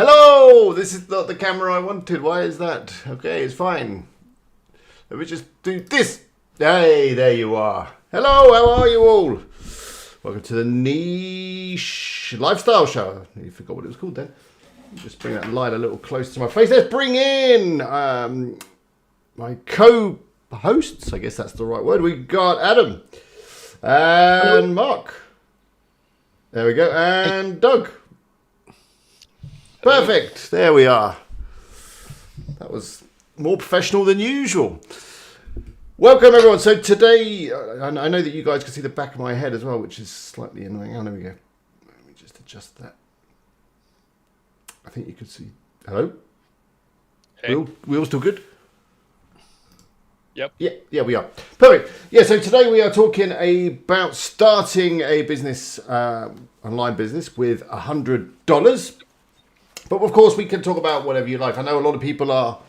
Hello! This is not the camera I wanted. Why is that? Okay, it's fine. Let me just do this. Hey, there you are. Hello, how are you all? Welcome to the Niche Lifestyle Show. You forgot what it was called then. Just bring that light a little close to my face. Let's bring in my co-hosts. I guess that's the right word. We got Adam and Mark. There we go. And Doug. Perfect. There we are. That was more professional than usual. Welcome, everyone. So today, I know that you guys can see the back of my head as well, which is slightly annoying. Oh, there we go. Let me just adjust that. I think you can see. Hello? Hey. We all still good? Yep. Yeah, we are. Perfect. Yeah, so today we are talking about starting a business, online business with $100. But of course, we can talk about whatever you like. I know a lot of people are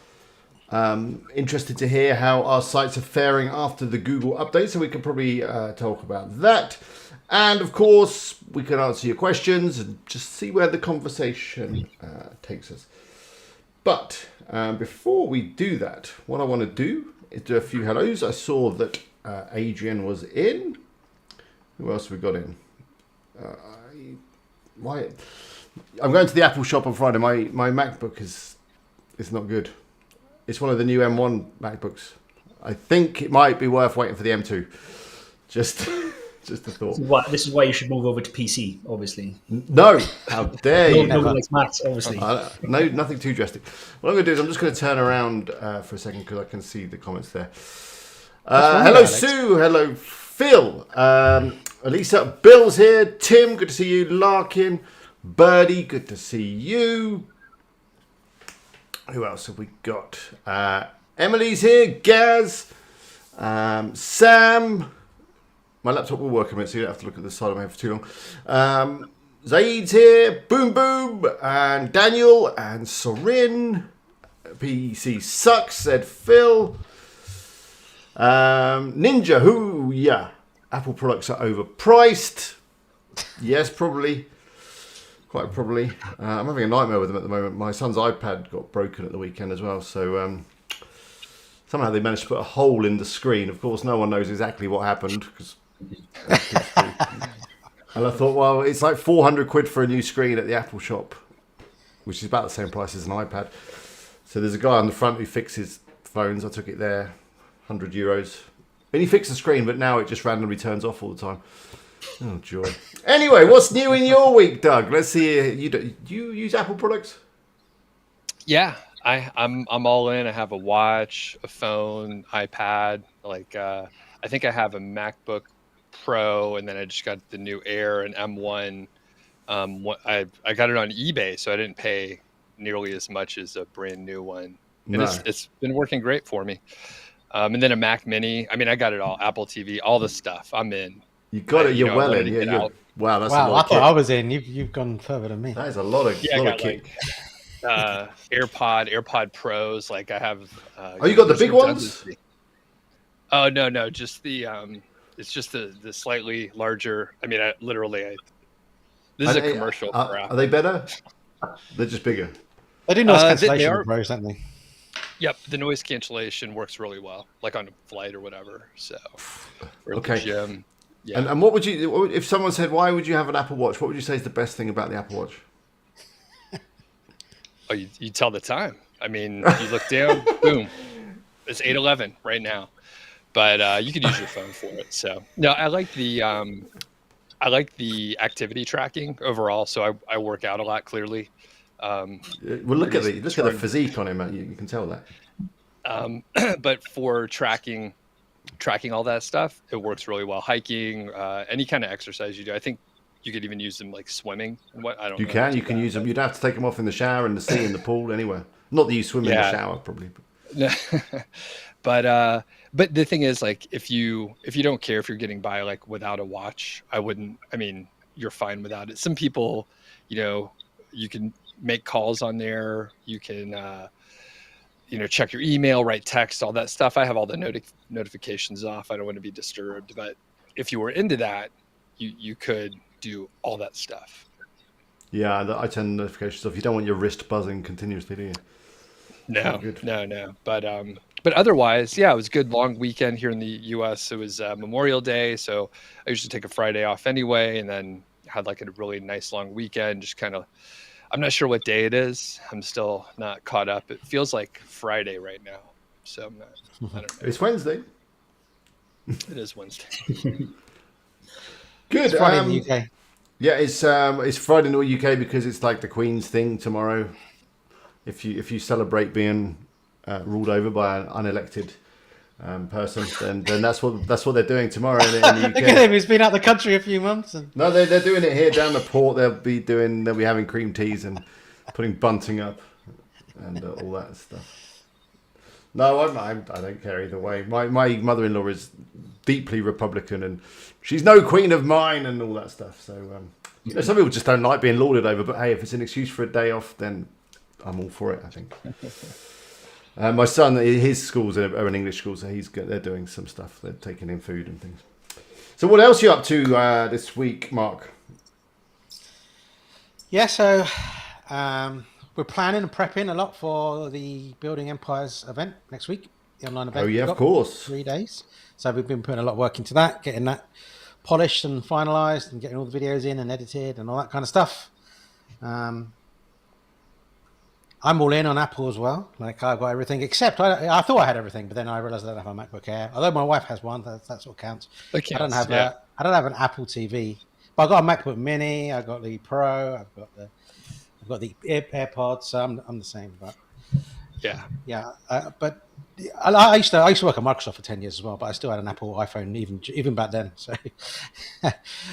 interested to hear how our sites are faring after the Google update, so we can probably talk about that. And of course, we can answer your questions and just see where the conversation takes us. But before we do that, what I want to do is do a few hellos. I saw that Adrian was in. Who else have we got in? I'm going to the Apple shop on Friday. My MacBook is not good. It's one of the new M1 MacBooks. I think it might be worth waiting for the M2. Just a thought. This is why you should move over to PC, obviously. No, how dare you? Nobody likes Macs, obviously. No, nothing too drastic. What I'm going to do is I'm just going to turn around for a second because I can see the comments there. Hello, Alex. Sue. Hello, Phil. Elisa. Bill's here. Tim, good to see you. Larkin. Birdie, good to see you. Who else have we got? Emily's here. Gaz. Sam. My laptop will work a minute, so you don't have to look at the side of my head for too long. Zaid's here. Boom Boom. And Daniel. And Sorin. PC sucks, said Phil. Ninja, who? Yeah. Apple products are overpriced. Yes, probably. Quite probably. I'm having a nightmare with them at the moment. My son's iPad got broken at the weekend as well. So somehow they managed to put a hole in the screen. Of course, no one knows exactly what happened. And I thought, well, it's like 400 quid for a new screen at the Apple shop, which is about the same price as an iPad. So there's a guy on the front who fixes phones. I took it there, €100. And he fixed the screen, but now it just randomly turns off all the time. Oh, joy. Anyway, what's new in your week, Doug? Let's see. Do you use Apple products? Yeah, I'm all in. I have a watch, a phone, iPad. I think I have a MacBook Pro, and then I just got the new Air and M1. I got it on eBay, so I didn't pay nearly as much as a brand new one. And No. it's been working great for me. And then a Mac Mini. I mean, I got it all. Apple TV, all the stuff. I'm in. You got it. You're well in. Yeah, wow, that's a lot. I thought I was in. You've gone further than me. That is a lot of kick. AirPod Pros. Like I have. You got the big ones? Oh no, just the. It's just the slightly larger. I mean, this is a commercial. Are they better? They're just bigger. They do noise cancellation, Pros, don't they? Yep, the noise cancellation works really well, like on a flight or whatever. So, or okay. At the gym. Yeah. And what would you, if someone said, why would you have an Apple Watch? What would you say is the best thing about the Apple Watch? Oh, you tell the time. I mean, you look down, boom, it's 8:11 right now. But you could use your phone for it. So no, I like the activity tracking overall. So I work out a lot. Clearly. Well, look at the physique on him, man. You can tell that. But for tracking all that stuff, it works really well. Hiking, any kind of exercise you do. I think you could even use them like swimming and what. I don't know. You can use them. You'd have to take them off in the shower, in the sea, in the pool, anywhere. Not that you swim in the shower, probably. But the thing is, like, if you don't care if you're getting by like without a watch, I wouldn't. I mean, you're fine without it. Some people, you can make calls on there. You can, check your email, write text, all that stuff. I have all the notifications off. I don't want to be disturbed. But if you were into that, you could do all that stuff. Yeah, I turn notifications off. You don't want your wrist buzzing continuously, do you? No. But otherwise, yeah, it was a good long weekend here in the U.S. It was Memorial Day, so I usually take a Friday off anyway, and then had like a really nice long weekend. Just kind of, I'm not sure what day it is. I'm still not caught up. It feels like Friday right now, so I'm not. I don't know. It's Wednesday. It is Wednesday. Good. It's Friday in the UK. Yeah, it's Friday in the UK because it's like the Queen's thing tomorrow. If you celebrate being ruled over by an unelected person, then that's what they're doing tomorrow in the UK. Look at him; he's been out the country a few months. And... No, they're doing it here down the port. They'll be having cream teas and putting bunting up and all that stuff. No, I don't care either way. My mother-in-law is deeply Republican, and she's no queen of mine, and all that stuff. So some people just don't like being lorded over. But hey, if it's an excuse for a day off, then I'm all for it, I think. My son, his schools are an English school, so they're doing some stuff. They're taking in food and things. So what else are you up to this week, Mark? Yeah, so we're planning and prepping a lot for the Building Empires event next week, the online event. Oh, yeah, of course. 3 days. So we've been putting a lot of work into that, getting that polished and finalised and getting all the videos in and edited and all that kind of stuff. I'm all in on Apple as well. Like, I've got everything, except I thought I had everything, but then I realised I don't have a MacBook Air. Although my wife has one, that's what counts. I don't have I don't have an Apple TV, but I got a MacBook Mini. I got the Pro. I've got the AirPods. So I'm the same, but yeah. But I used to work at Microsoft for 10 years as well, but I still had an Apple iPhone even back then. So,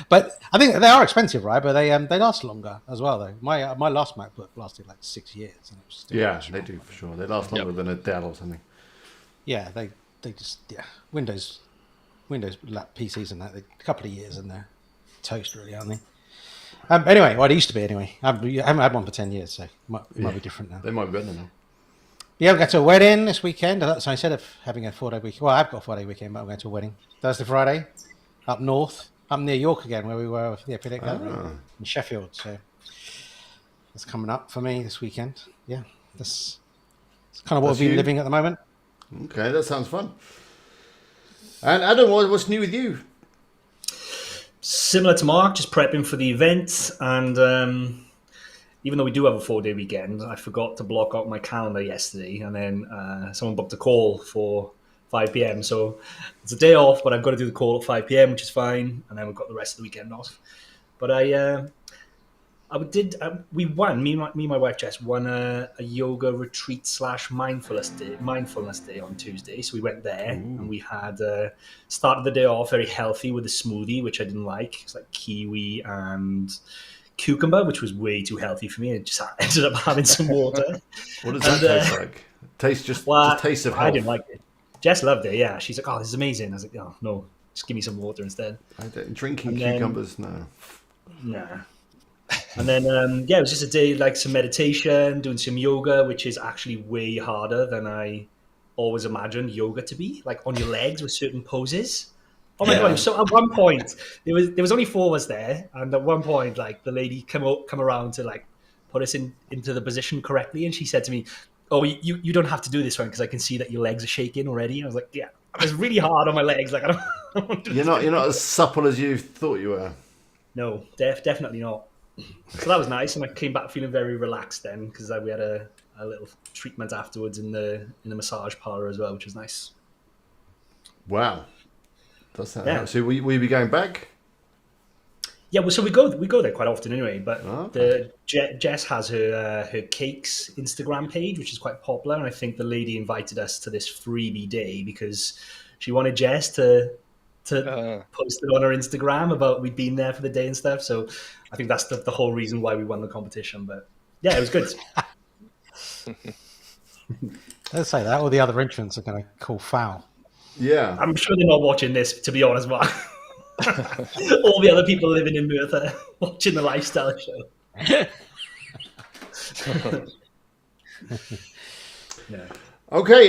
but I think they are expensive, right? But they last longer as well, though. My last MacBook lasted like 6 years, and it was still they do for sure. They last longer than a Dell or something. Yeah, they just Windows like PCs and that, a couple of years and they're toast, really, aren't they? Anyway, well, it used to be anyway. I haven't had one for 10 years, so it might be different now. They might be better now. Yeah, we're going to a wedding this weekend. So instead of having a 4-day weekend, well, I've got a 4-day weekend, but I'm going to a wedding Thursday, Friday, up north, up near York again, where we were with the Epidemic Gathering in Sheffield. So that's coming up for me this weekend. Yeah, that's kind of what we've been living at the moment. Okay, that sounds fun. And Adam, what's new with you? Similar to Mark, just prepping for the event, and even though we do have a 4-day weekend, I forgot to block out my calendar yesterday, and then someone booked a call for 5 p.m. So it's a day off, but I've got to do the call at 5 p.m., which is fine, and then we've got the rest of the weekend off. But we won. Me and my wife Jess won a yoga retreat / mindfulness day on Tuesday. So we went there and we had started the day off very healthy with a smoothie, which I didn't like. It's like kiwi and cucumber, which was way too healthy for me. I just ended up having some water. What does that taste like? Taste just taste of health. I didn't like it. Jess loved it. Yeah, she's like, "Oh, this is amazing." I was like, "Oh no, just give me some water instead." Drinking cucumbers, no. Nah. And then, it was just a day like some meditation, doing some yoga, which is actually way harder than I always imagined yoga to be, like on your legs with certain poses. Oh my God. So at one point, there was only 4 of us there. And at one point, like the lady come around to like put us into the position correctly. And she said to me, "Oh, you don't have to do this one because I can see that your legs are shaking already." I was like, "Yeah, it was really hard on my legs. Like, I don't want to do You're not as supple as you thought you were. No, definitely not. So that was nice, and I came back feeling very relaxed then because we had a little treatment afterwards in the massage parlor as well, which was nice. Wow, that's that. So will you be going back? Yeah, well, so we go there quite often anyway. But Jess has her cakes Instagram page, which is quite popular, and I think the lady invited us to this freebie day because she wanted Jess to post it on her Instagram about we'd been there for the day and stuff. So I think that's the whole reason why we won the competition. But yeah, it was good. Let's say that, or the other entrants are going to call foul. Yeah, I'm sure they're not watching this, to be honest, Mark. All the other people living in Merthyr watching the lifestyle show. Yeah. Okay,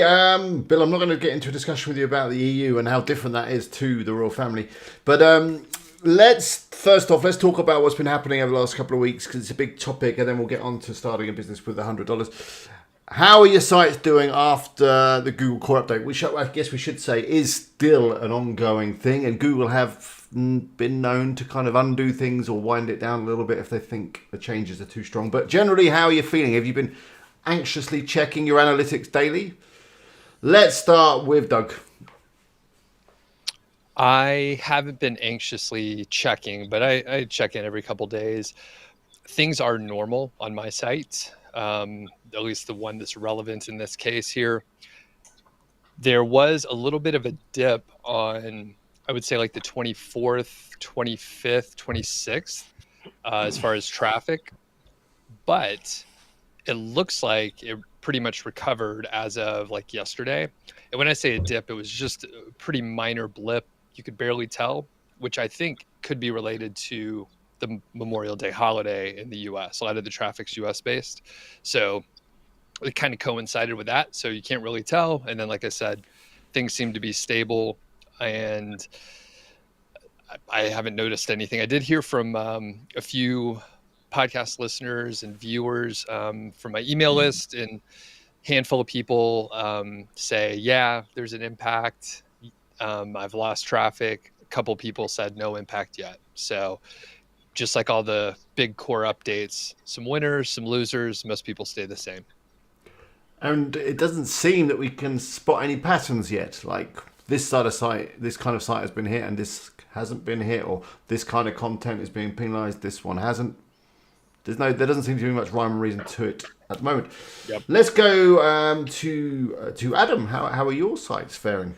Bill, I'm not going to get into a discussion with you about the EU and how different that is to the royal family. But let's talk about what's been happening over the last couple of weeks, because it's a big topic, and then we'll get on to starting a business with $100. How are your sites doing after the Google Core update, which I guess we should say is still an ongoing thing, and Google have been known to kind of undo things or wind it down a little bit if they think the changes are too strong. But generally, how are you feeling? Have you been anxiously checking your analytics daily? Let's start with Doug. I haven't been anxiously checking, but I check in every couple days. Things are normal on my site, at least the one that's relevant in this case here. There was a little bit of a dip on, I would say, like the 24th, 25th, 26th, as far as traffic. But it looks like it pretty much recovered as of like yesterday. And when I say a dip, it was just a pretty minor blip. You could barely tell, which I think could be related to the Memorial Day holiday in the US. A lot of the traffic's US based. So it kind of coincided with that. So you can't really tell. And then, like I said, things seem to be stable, and I haven't noticed anything. I did hear from a few podcast listeners and viewers from my email list, and handful of people say, yeah, there's an impact. I've lost traffic. A couple people said no impact yet. So just like all the big core updates, some winners, some losers, most people stay the same. And it doesn't seem that we can spot any patterns yet. Like this kind of site has been hit and this hasn't been hit, or this kind of content is being penalized, this one hasn't. There doesn't seem to be much rhyme and reason to it at the moment. Yep. Let's go to Adam. How are your sites faring?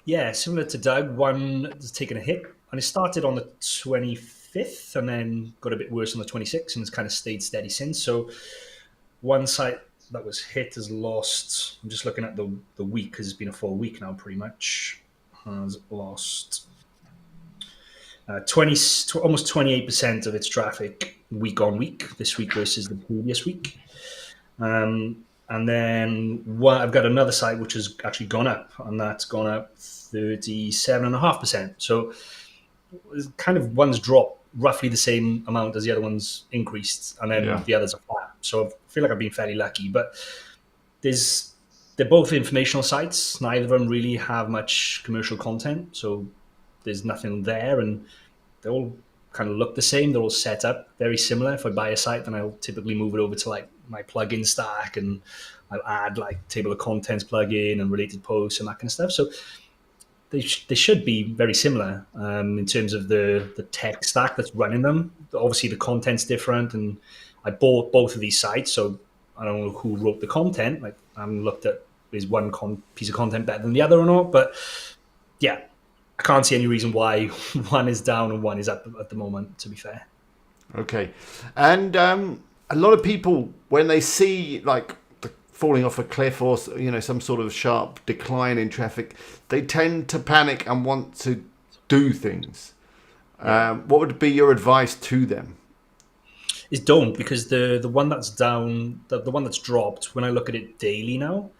Yeah, similar to Doug, one has taken a hit, and it started on the 25th and then got a bit worse on the 26th, and it's kind of stayed steady since. So one site that was hit has lost, I'm just looking at the week because it's been a full week now pretty much, has lost almost 28% of its traffic week on week, this week versus the previous week. And then I've got another site which has actually gone up, and that's gone up 37.5%. So kind of one's dropped roughly the same amount as the other one's increased, and then the others are flat. So I feel like I've been fairly lucky. But they're both informational sites. Neither of them really have much commercial content, so there's nothing there, and they all kind of look the same. They're all set up very similar. If I buy a site, then I'll typically move it over to like my plugin stack, and I'll add like table of contents plugin and related posts and that kind of stuff. So they should be very similar in terms of the tech stack that's running them. Obviously, the content's different, and I bought both of these sites, so I don't know who wrote the content. Like, I haven't looked at is one piece of content better than the other or not, but yeah, I can't see any reason why one is down and one is up at the moment, to be fair. Okay. And a lot of people, when they see like falling off a cliff or some sort of sharp decline in traffic, they tend to panic and want to do things. What would be your advice to them? Is don't, because the one that's down, the one that's dropped, when I look at it daily now,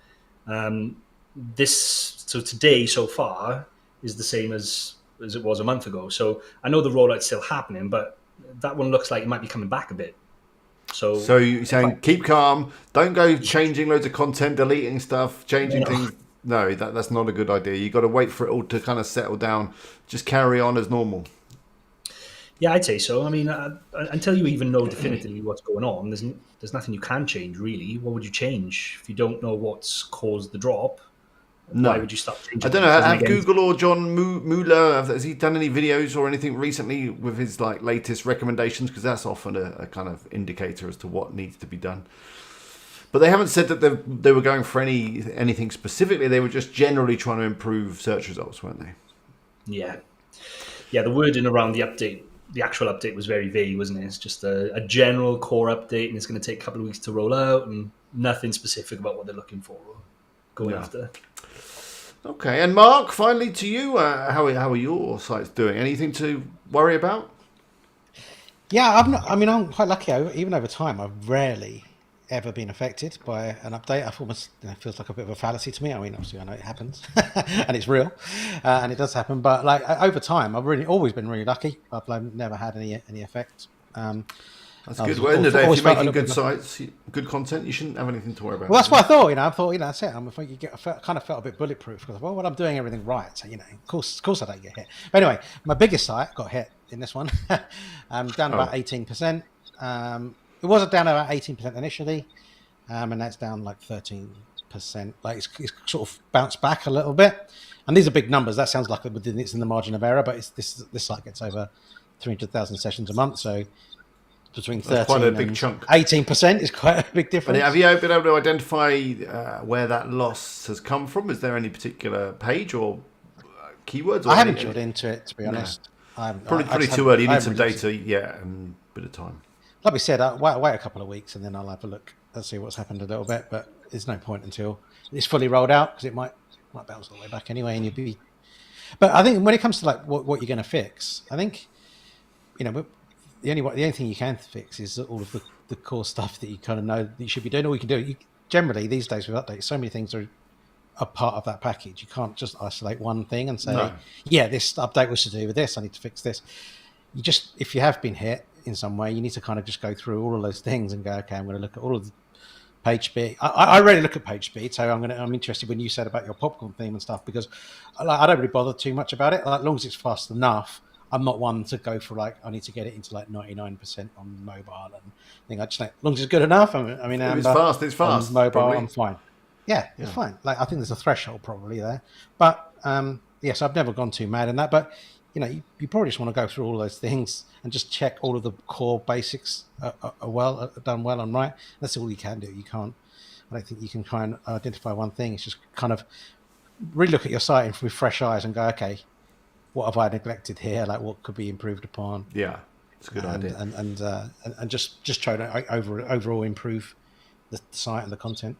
so today so far is the same as it was a month ago. So I know the rollout's still happening, but that one looks like it might be coming back a bit. So you're saying keep calm, don't go changing loads of content, deleting stuff, changing things. No, that's not a good idea. You've got to wait for it all to kind of settle down. Just carry on as normal. Yeah, I'd say so. I mean, until you even know definitively what's going on, there's nothing you can change, really. What would you change if you don't know what's caused the drop? No. Why would you start changing? I don't know. Have Google or John Mueller, has he done any videos or anything recently with his like latest recommendations? Because that's often a kind of indicator as to what needs to be done. But they haven't said that they were going for anything specifically. They were just generally trying to improve search results, weren't they? Yeah. The wording around the update, the actual update, was very vague, wasn't it? It's just a general core update, and it's going to take a couple of weeks to roll out, and nothing specific about what they're looking for or going after. Okay, and Mark, finally to you, how are your sites doing? Anything to worry about? Yeah, I'm quite lucky. Even over time, I've rarely ever been affected by an update. I almost feels like a bit of a fallacy to me. I mean, obviously I know it happens and it's real and it does happen, but like over time I've really always been really lucky. I've never had any effect. That's good. Well, in the day, if you're making good sites, good content, you shouldn't have anything to worry about. Well, that's what I thought. I thought, that's it. I kind of felt a bit bulletproof because, well, I'm doing everything right. So, of course, I don't get hit. But anyway, my biggest site got hit in this one, down about 18%. It was down about 18% initially, and that's down like 13%. Like it's sort of bounced back a little bit. And these are big numbers. That sounds like it's in the margin of error, but this site gets over 300,000 sessions a month, so between 13 and 18% is quite a big difference. But have you been able to identify where that loss has come from? Is there any particular page or keywords? Or I haven't drilled into it, to be honest. Probably too early. You need some data, and a bit of time. Like we said, wait a couple of weeks and then I'll have a look and see what's happened a little bit. But there's no point until it's fully rolled out because it might bounce all the way back anyway. And you'd be. But I think when it comes to like what you're going to fix, I think the only thing you can fix is all of the core stuff that you kind of know that you should be doing. All you can do, generally these days with updates, so many things are a part of that package. You can't just isolate one thing and say, this update was to do with this. I need to fix this. You just, if you have been hit in some way, you need to kind of just go through all of those things and go, okay, I'm going to look at all of the page speed. I really look at page speed, so I'm interested when you said about your popcorn theme and stuff because I don't really bother too much about it. Like, as long as it's fast enough. I'm not one to go for like I need to get it into like 99% on mobile and thing. I just like as long as it's good enough. I mean, it's fast. It's fast. On mobile, probably. I'm fine. Yeah, it's fine. Like I think there's a threshold probably there, but yes, I've never gone too mad in that. But you probably just want to go through all those things and just check all of the core basics are done well and right. That's all you can do. You can't. I don't think you can try and identify one thing. It's just kind of really look at your site with fresh eyes and go, okay. What have I neglected here? Like, what could be improved upon? Yeah, it's a good idea. And just try to overall improve the site and the content.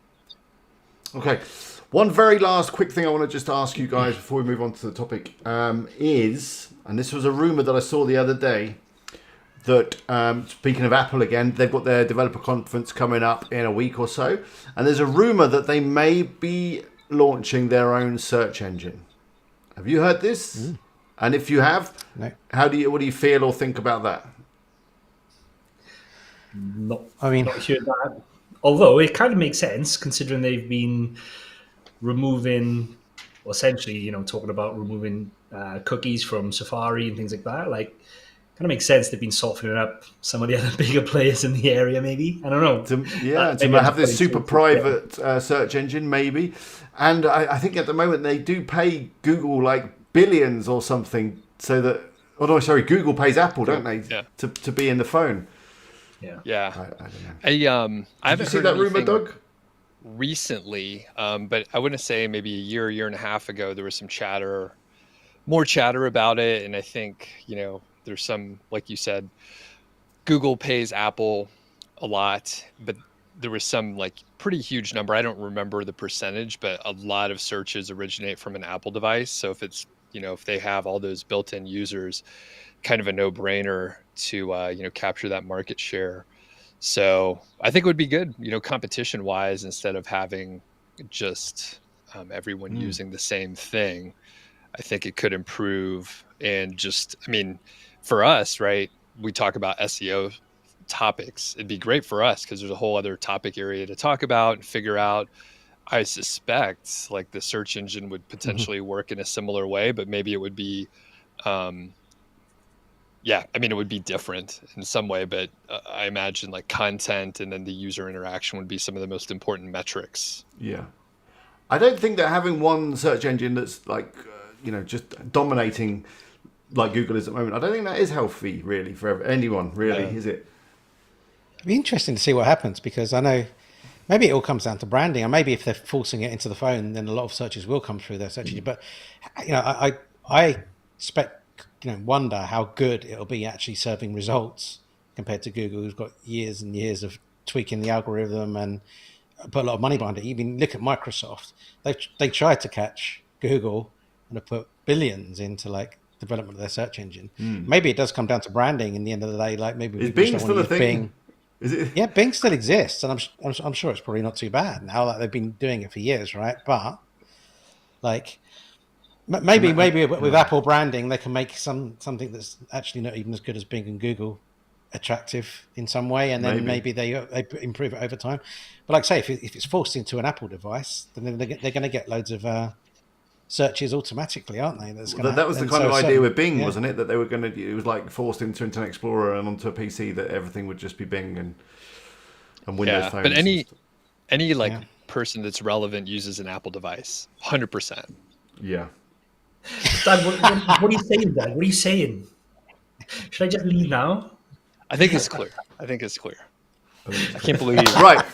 Okay, one very last quick thing I want to just ask you guys before we move on to the topic is, and this was a rumor that I saw the other day, that speaking of Apple again, they've got their developer conference coming up in a week or so, and there's a rumor that they may be launching their own search engine. Have you heard this? And if you have, no. What do you feel or think about that? Not heard that. Although it kind of makes sense considering they've been removing, well, essentially, talking about removing cookies from Safari and things like that. Like, kind of makes sense they've been softening up some of the other bigger players in the area. Maybe I don't know. To have this super private search engine, maybe. And I think at the moment they do pay Google like billions or something, so that Google pays Apple, don't they, to be in the phone? Yeah. I don't know. I haven't seen that rumor, Doug. Recently, but I wouldn't say maybe a year and a half ago there was some more chatter about it, and I think there's some, like you said, Google pays Apple a lot, but there was some like pretty huge number. I don't remember the percentage, but a lot of searches originate from an Apple device. So if it's if they have all those built-in users, kind of a no-brainer to capture that market share. So I think it would be good, competition-wise, instead of having just everyone using the same thing. I think it could improve. And just, for us, right? We talk about SEO topics. It'd be great for us because there's a whole other topic area to talk about and figure out. I suspect like the search engine would potentially work in a similar way, but maybe it would be, it would be different in some way, but I imagine like content and then the user interaction would be some of the most important metrics. Yeah. I don't think that having one search engine that's like, just dominating like Google is at the moment, I don't think that is healthy really for anyone really, is it? It'd be interesting to see what happens because I know maybe it all comes down to branding, and maybe if they're forcing it into the phone, then a lot of searches will come through their search engine. But I expect wonder how good it'll be actually serving results compared to Google, who's got years and years of tweaking the algorithm and put a lot of money behind it. Even look at Microsoft; they tried to catch Google and have put billions into like development of their search engine. Maybe it does come down to branding in the end of the day. Like maybe is Bing still a thing? Bing. Is it? Yeah, Bing still exists, and I'm sure it's probably not too bad now. Like they've been doing it for years, right? But like maybe with Apple branding, they can make something that's actually not even as good as Bing and Google attractive in some way, and then maybe they improve it over time. But like I say, if it's forced into an Apple device, then they're going to get loads of searches automatically, aren't they? That was the kind of idea with Bing, wasn't it? That they were going to, it was like forced into Internet Explorer and onto a PC, that everything would just be Bing and Windows phones. But any person that's relevant uses an Apple device, 100%. Yeah. Dad, what are you saying, Dad? What are you saying? Should I just leave now? I think it's clear. I can't believe you. Right.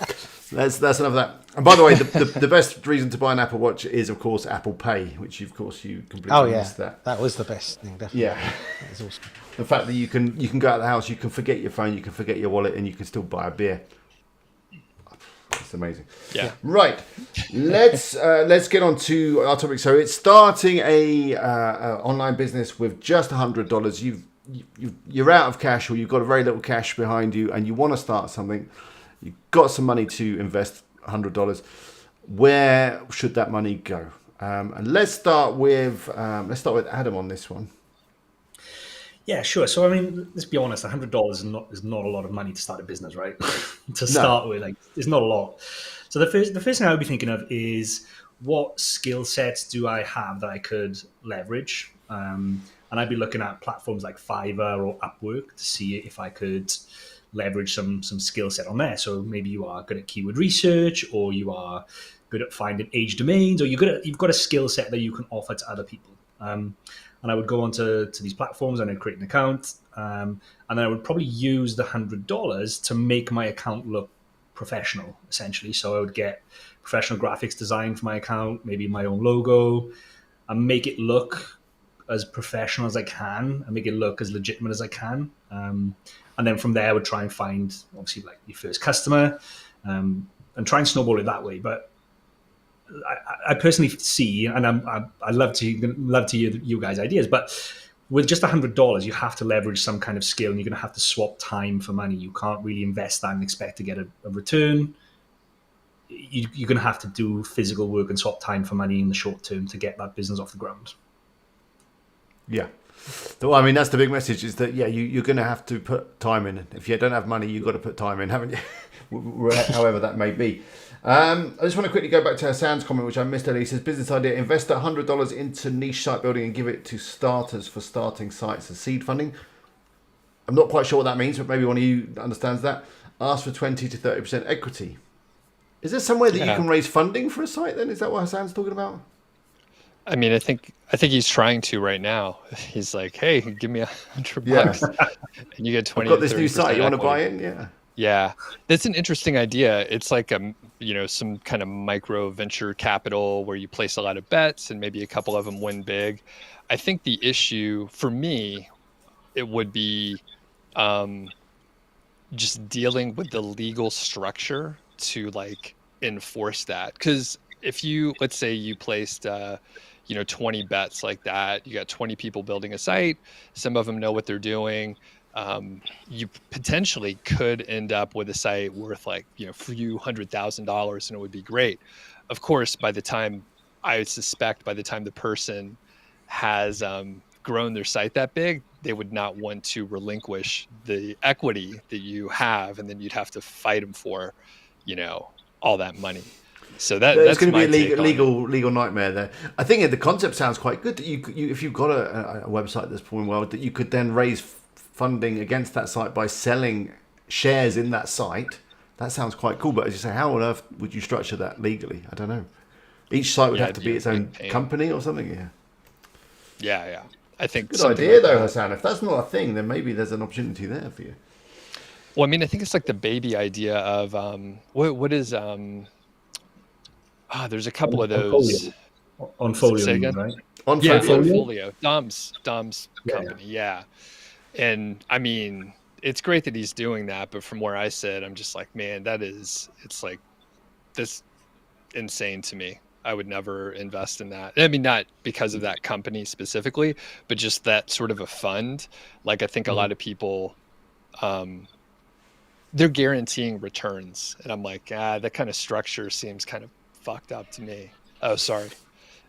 That's enough of that. And by the way, the best reason to buy an Apple Watch is, of course, Apple Pay, which you completely missed that. That was the best thing, definitely. Yeah. That was awesome. The fact that you can go out of the house, you can forget your phone, you can forget your wallet, and you can still buy a beer. It's amazing. Yeah. Right. Let's get on to our topic. So it's starting a online business with just $100. You're out of cash, or you've got a very little cash behind you, and you want to start something. You've got some money to invest, $100. Where should that money go? And let's start with Adam on this one. Yeah, sure. So I mean, let's be honest. $100 is not a lot of money to start a business, right? To start with, like, it's not a lot. So the first thing I would be thinking of is, what skill sets do I have that I could leverage? And I'd be looking at platforms like Fiverr or Upwork to see if I could leverage some skill set on there. So maybe you are good at keyword research, or you are good at finding age domains, or you've got a skill set that you can offer to other people. And I would go onto these platforms and I'd create an account, and then I would probably use the $100 to make my account look professional, essentially. So I would get professional graphics designed for my account, maybe my own logo, and make it look as professional as I can and make it look as legitimate as I can. And then from there, I would try and find, obviously, like your first customer, and try and snowball it that way. But I personally see, and I love to hear you guys' ideas, but with just $100, you have to leverage some kind of skill, and you're going to have to swap time for money. You can't really invest that and expect to get a return. You're going to have to do physical work and swap time for money in the short term to get that business off the ground. Yeah. So, I mean, that's the big message, is that, you're going to have to put time in. If you don't have money, you've got to put time in, haven't you? However that may be. I just want to quickly go back to Hassan's comment, which I missed earlier. He says, business idea, invest $100 into niche site building and give it to starters for starting sites as seed funding. I'm not quite sure what that means, but maybe one of you understands that. Ask for 20 to 30% equity. Is there somewhere that you can raise funding for a site then? Is that what Hassan's talking about? I mean, I think he's trying to right now. He's like, hey, give me $100 and you get 20. I've got this new site. You want to buy in? Yeah. Yeah, that's an interesting idea. It's like some kind of micro venture capital where you place a lot of bets and maybe a couple of them win big. I think the issue for me, it would be just dealing with the legal structure to like enforce that. Because if let's say you placed 20 bets like that, you got 20 people building a site, some of them know what they're doing. You potentially could end up with a site worth like, a few $100,000, and it would be great. Of course, I would suspect by the time the person has grown their site that big, they would not want to relinquish the equity that you have, and then you'd have to fight them for, all that money. So that's going to be a legal nightmare there. I think the concept sounds quite good. That you if you've got a website that's performing well, that you could then raise funding against that site by selling shares in that site. That sounds quite cool. But as you say, how on earth would you structure that legally? I don't know. Each site would have to be its own company or something. Yeah. I think good idea though, Hassan. If that's not a thing, then maybe there's an opportunity there for you. Well, I mean, I think it's like the baby idea of what is there's a couple of those on Folio, right? On Folio. Dom's company, yeah. And I mean, it's great that he's doing that, but from where I sit, I'm just like, man, it's like this insane to me. I would never invest in that. I mean, not because of that company specifically, but just that sort of a fund. Like, I think a lot of people they're guaranteeing returns, and I'm like, that kind of structure seems kind of fucked up to me. Oh, sorry.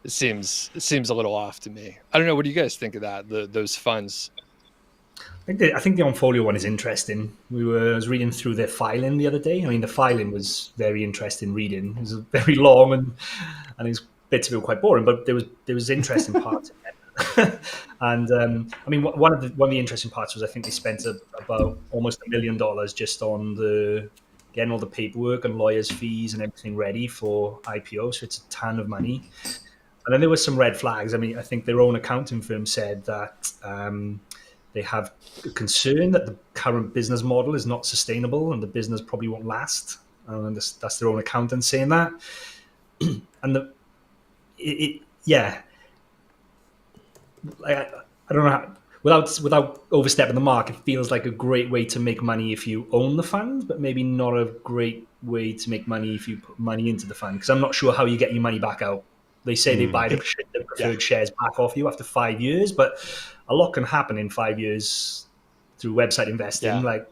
It seems a little off to me. I don't know. What do you guys think of that? Those funds. I think the OnFolio one is interesting. I was reading through their filing the other day. I mean, the filing was very interesting reading. It was very long and it's bits of it were quite boring, but there was interesting parts. And I mean, one of the interesting parts was I think they spent about almost $1 million just on getting all the paperwork and lawyers' fees and everything ready for IPO. So it's a ton of money. And then there were some red flags. I mean, I think their own accounting firm said that they have a concern that the current business model is not sustainable and the business probably won't last. And that's their own accountant saying that. And I don't know how, without overstepping the mark, it feels like a great way to make money if you own the fund, but maybe not a great way to make money if you put money into the fund, because I'm not sure how you get your money back out. They say they buy the preferred shares back off you after 5 years, but a lot can happen in 5 years through website investing. Yeah. Like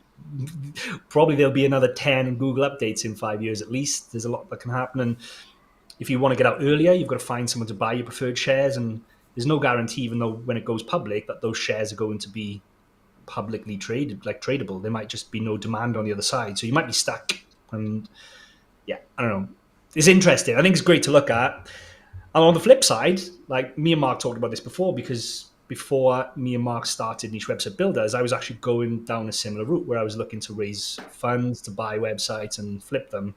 probably there'll be another 10 Google updates in 5 years at least. There's a lot that can happen, and if you want to get out earlier, you've got to find someone to buy your preferred shares, and there's no guarantee, even though when it goes public, that those shares are going to be publicly traded, like tradable. There might just be no demand on the other side, so you might be stuck. And yeah, I don't know. It's interesting. I think it's great to look at. And on the flip side, like me and Mark talked about this before, because before me and Mark started Niche Website Builders, I was actually going down a similar route where I was looking to raise funds to buy websites and flip them.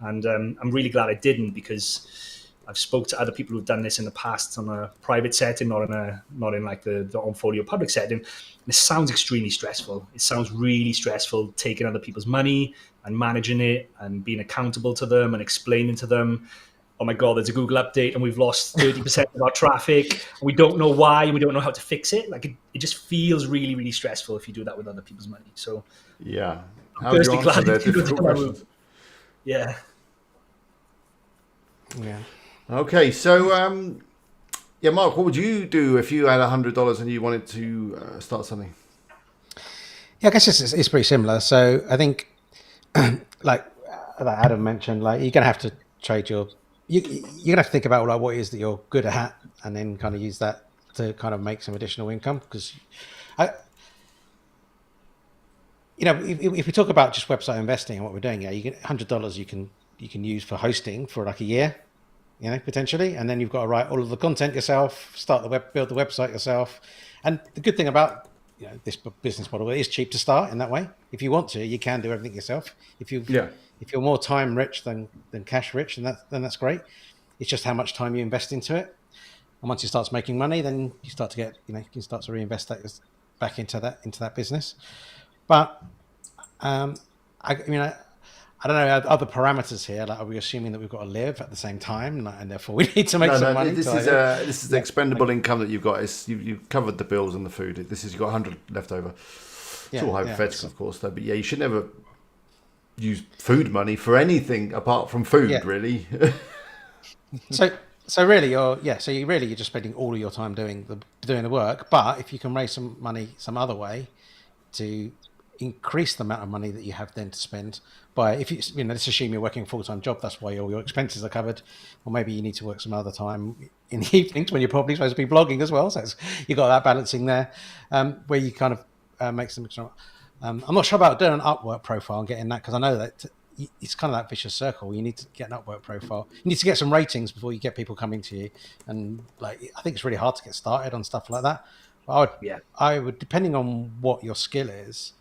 And I'm really glad I didn't, because I've spoke to other people who've done this in the past on a private setting, not in like the OnFolio public setting. And it sounds extremely stressful. It sounds really stressful, taking other people's money and managing it and being accountable to them and explaining to them, oh my God, there's a Google update and we've lost 30% of our traffic. We don't know why and we don't know how to fix it. Like it just feels really, really stressful if you do that with other people's money. So yeah, how do you answer their difficult questions? Yeah. Okay, so Mark, what would you do if you had $100 and you wanted to start something? Yeah, I guess it's pretty similar. So I think, like Adam mentioned, like you're gonna have to trade you're gonna have to think about like what it is that you're good at, and then kind of use that to kind of make some additional income. Because if we talk about just website investing and what we're doing, you get $100 you can use for hosting for like a year, potentially, and then you've got to write all of the content yourself, build the website yourself. And the good thing about this business model, it is cheap to start in that way. If you want to, you can do everything yourself. If you're more time rich than cash rich, then that's great. It's just how much time you invest into it. And once it starts making money, then you start to get, you can start to reinvest that back into that business. But I don't know other parameters here. Like, are we assuming that we've got to live at the same time, and therefore we need to make some money? This is the expendable income that you've got. You've covered the bills and the food. You've got 100 left over. It's all hypothetical, of course, though. But you should never use food money for anything apart from food, really. So really, you're just spending all of your time doing the work. But if you can raise some money some other way to increase the amount of money that you have then to spend by, if let's assume you're working a full-time job, that's why all your expenses are covered, or maybe you need to work some other time in the evenings when you're probably supposed to be blogging as well, so you've got that balancing there, where you kind of make some extra. I'm not sure about doing an Upwork profile and getting that, because I know that it's kind of that vicious circle. You need to get an Upwork profile, you need to get some ratings before you get people coming to you, and I think it's really hard to get started on stuff like that. But I would, depending on what your skill is,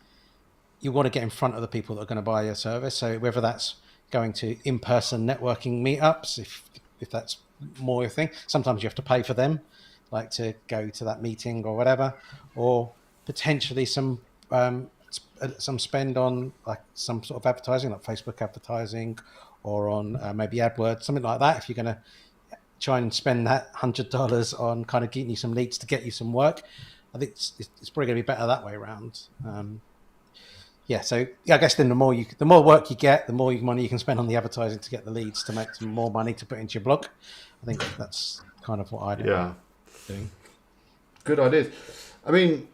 you want to get in front of the people that are going to buy your service. So whether that's going to in-person networking meetups, if that's more your thing, sometimes you have to pay for them, like to go to that meeting or whatever, or potentially some spend on like some sort of advertising, like Facebook advertising, or on maybe AdWords, something like that. If you're going to try and spend that $100 on kind of getting you some leads to get you some work, I think it's probably going to be better that way around. So I guess then the more work you get, the more money you can spend on the advertising to get the leads to make some more money to put into your blog. I think that's kind of what I do. Good ideas. I mean,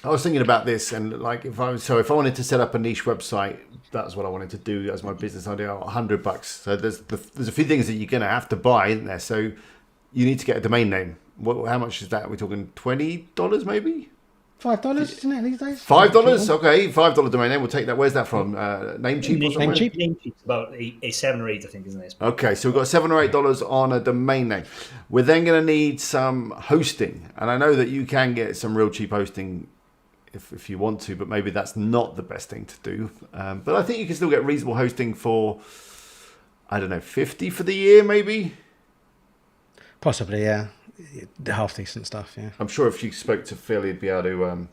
I was thinking about this, and like if I wanted to set up a niche website, that's what I wanted to do as my business idea. $100. So there's a few things that you're going to have to buy, isn't there? So you need to get a domain name. How much is that? We're talking $20 maybe. $5, isn't it these days? $5, okay. $5 domain name. We'll take that. Where's that from? Namecheap or something? Namecheap's about a 7 or 8, I think, isn't it? Okay, so we've got $7 or $8 on a domain name. We're then going to need some hosting, and I know that you can get some real cheap hosting if you want to, but maybe that's not the best thing to do. But I think you can still get reasonable hosting for, I don't know, $50 for the year, maybe. Possibly, yeah. Half decent stuff, yeah. I'm sure if you spoke to Phil, he'd be able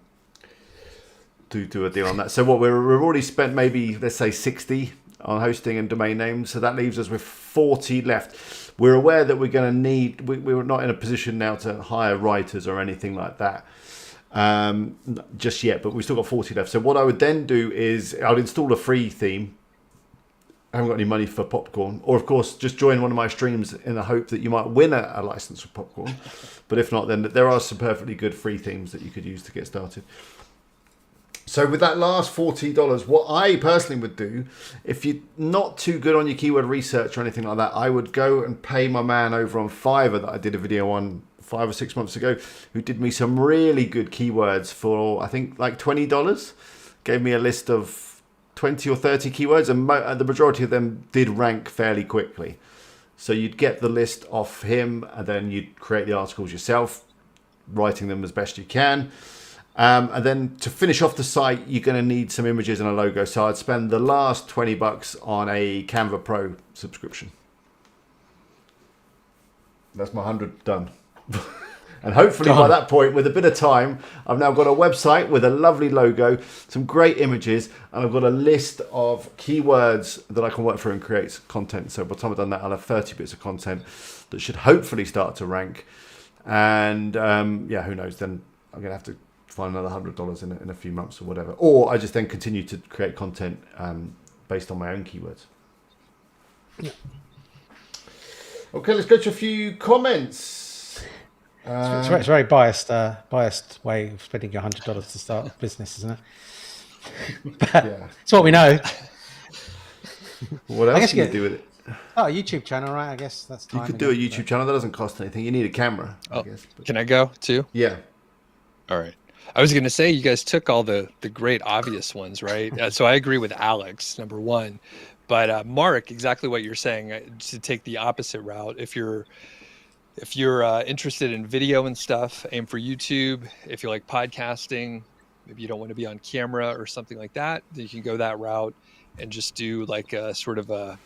to do a deal on that. So we've already spent maybe, let's say, 60 on hosting and domain names. So that leaves us with 40 left. We're aware that we're going to need, we're not in a position now to hire writers or anything like that just yet, but we've still got 40 left. So what I would then do is I'll install a free theme. I haven't got any money for popcorn, or of course just join one of my streams in the hope that you might win a license for popcorn. But if not, then there are some perfectly good free themes that you could use to get started. So with that last $40, what I personally would do, if you're not too good on your keyword research or anything like that, I would go and pay my man over on Fiverr that I did a video on 5 or 6 months ago, who did me some really good keywords for, I think, like $20. Gave me a list of 20 or 30 keywords, and the majority of them did rank fairly quickly. So you'd get the list off him, and then you'd create the articles yourself, writing them as best you can. And then to finish off the site, you're going to need some images and a logo. So I'd spend the last $20 on a Canva Pro subscription. That's my 100 done. And hopefully by that point, with a bit of time, I've now got a website with a lovely logo, some great images, and I've got a list of keywords that I can work through and create content. So by the time I've done that, I'll have 30 bits of content that should hopefully start to rank. And who knows, then I'm going to have to find another $100 in a few months or whatever. Or I just then continue to create content based on my own keywords. Yeah. Okay, let's go to a few comments. It's a very biased way of spending your $100 to start a business, isn't it? But yeah. It's what we know. What else can you do with it? Oh, a YouTube channel, right? I guess that's time. You could do a YouTube channel. That doesn't cost anything. You need a camera, I guess. But... Can I go too? Yeah. All right. I was going to say, you guys took all the great obvious ones, right? So I agree with Alex, number one. But Mark, exactly what you're saying, to take the opposite route. If you're interested in video and stuff, aim for YouTube. If you like podcasting, maybe you don't want to be on camera or something like that, then you can go that route and just do like a sort of a,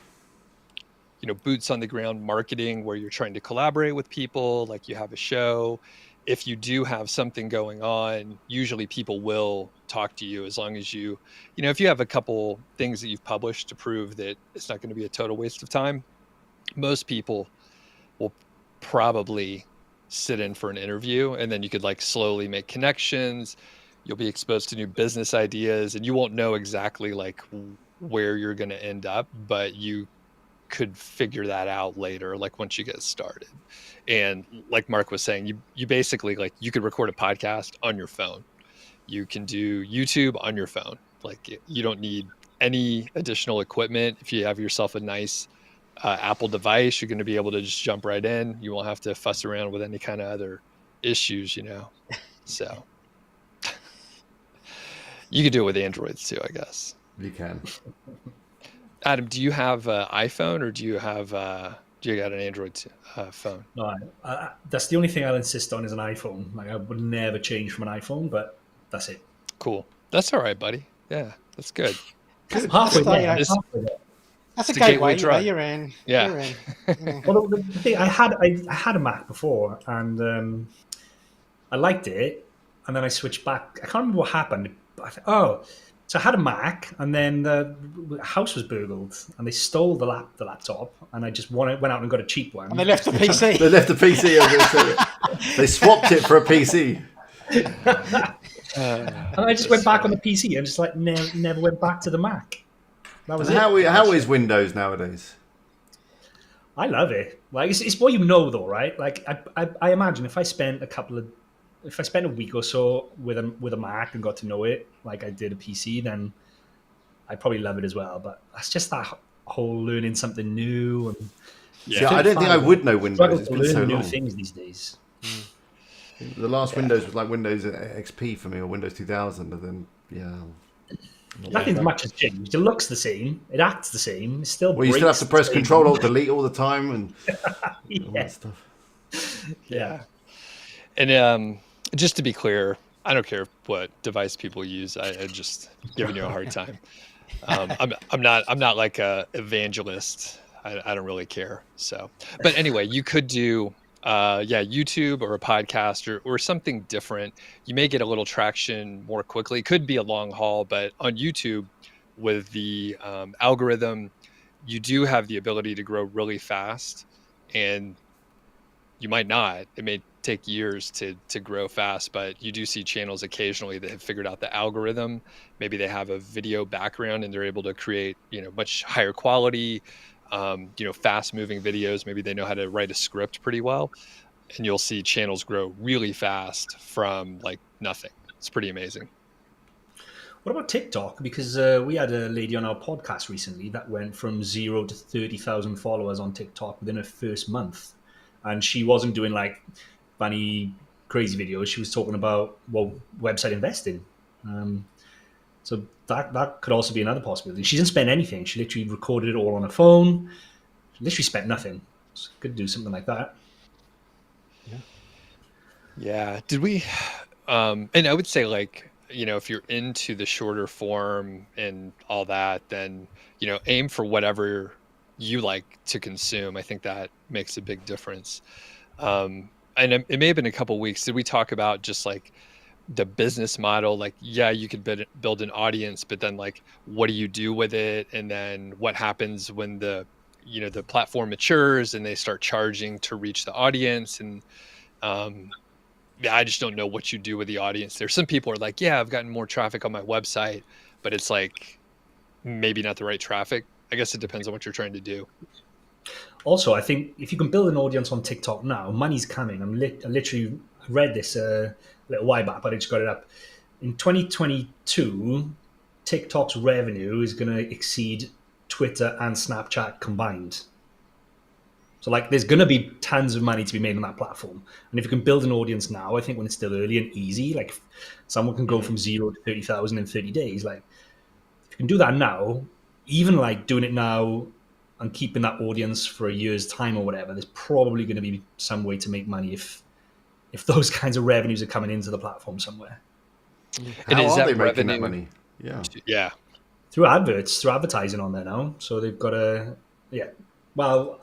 boots on the ground marketing where you're trying to collaborate with people, like you have a show. If you do have something going on, usually people will talk to you as long as if you have a couple things that you've published to prove that it's not going to be a total waste of time. Most people will probably sit in for an interview, and then you could like slowly make connections. You'll be exposed to new business ideas, and you won't know exactly like where you're going to end up, but you could figure that out later, like once you get started. And like Mark was saying, you basically like you could record a podcast on your phone. You can do YouTube on your phone. Like you don't need any additional equipment. If you have yourself a nice Apple device, you're going to be able to just jump right in. You won't have to fuss around with any kind of other issues, So you could do it with Androids too, I guess. You can. Adam, do you have an iPhone or do you got an Android phone? No, that's the only thing I'll insist on is an iPhone. Like I would never change from an iPhone, but that's it. Cool. That's all right, buddy. Yeah, that's good. Halfway there. That's a gateway drug. You're in. Yeah. You're in. Well, the thing, I had a Mac before, and I liked it, and then I switched back. I can't remember what happened. So I had a Mac, and then the house was burgled, and they stole the laptop, and I just went out and got a cheap one. And they left the PC. They left the PC. I was going to say it. They swapped it for a PC. And I just went back on the PC and just like never went back to the Mac. That was how is Windows nowadays? I love it. Like it's what though, right? Like I imagine if I spent a couple of if I spent a week or so with a Mac and got to know it like I did a PC, then I'd probably love it as well. But that's just that whole learning something new. And yeah, I don't think I would know Windows. It's been so long. New things these days. The last Windows was like Windows XP for me, or Windows 2000, and then Nothing much has changed. It looks the same. It acts the same. It still. Well, you still have to press Control Alt Delete all the time and all that stuff. Yeah. And just to be clear, I don't care what device people use. I'm just giving you a hard time. I'm not like a evangelist. I don't really care. So, but anyway, you could do YouTube or a podcast or something different. You may get a little traction more quickly. It could be a long haul, but on YouTube with the algorithm, you do have the ability to grow really fast, and you might not. It may take years to grow fast, but you do see channels occasionally that have figured out the algorithm. Maybe they have a video background and they're able to create, much higher quality, fast moving videos. Maybe they know how to write a script pretty well, and you'll see channels grow really fast from like nothing. It's pretty amazing. What about TikTok? Because we had a lady on our podcast recently that went from 0 to 30,000 followers on TikTok within her first month. And she wasn't doing like funny, crazy videos. She was talking about website investing. So that could also be another possibility. She didn't spend anything. She literally recorded it all on her phone. She literally spent nothing. So could do something like that. Yeah. Did we? And I would say like, if you're into the shorter form and all that, then, aim for whatever you like to consume. I think that makes a big difference. And it may have been a couple of weeks. Did we talk about just like the business model? Like, yeah, you could build an audience, but then like, what do you do with it? And then what happens when the platform matures and they start charging to reach the audience? And I just don't know what you do with the audience. There's some people are like, yeah, I've gotten more traffic on my website, but it's like maybe not the right traffic. I guess it depends on what you're trying to do. Also, I think if you can build an audience on TikTok now, money's coming. I literally read this a little while back, but I just got it up. In 2022, TikTok's revenue is going to exceed Twitter and Snapchat combined. So like there's going to be tons of money to be made on that platform. And if you can build an audience now, I think when it's still early and easy, like someone can go from 0 to 30,000 in 30 days. Like if you can do that now, even like doing it now and keeping that audience for a year's time or whatever, there's probably going to be some way to make money if those kinds of revenues are coming into the platform somewhere. How are they making that money? Yeah. Through advertising on there now. So they've got well,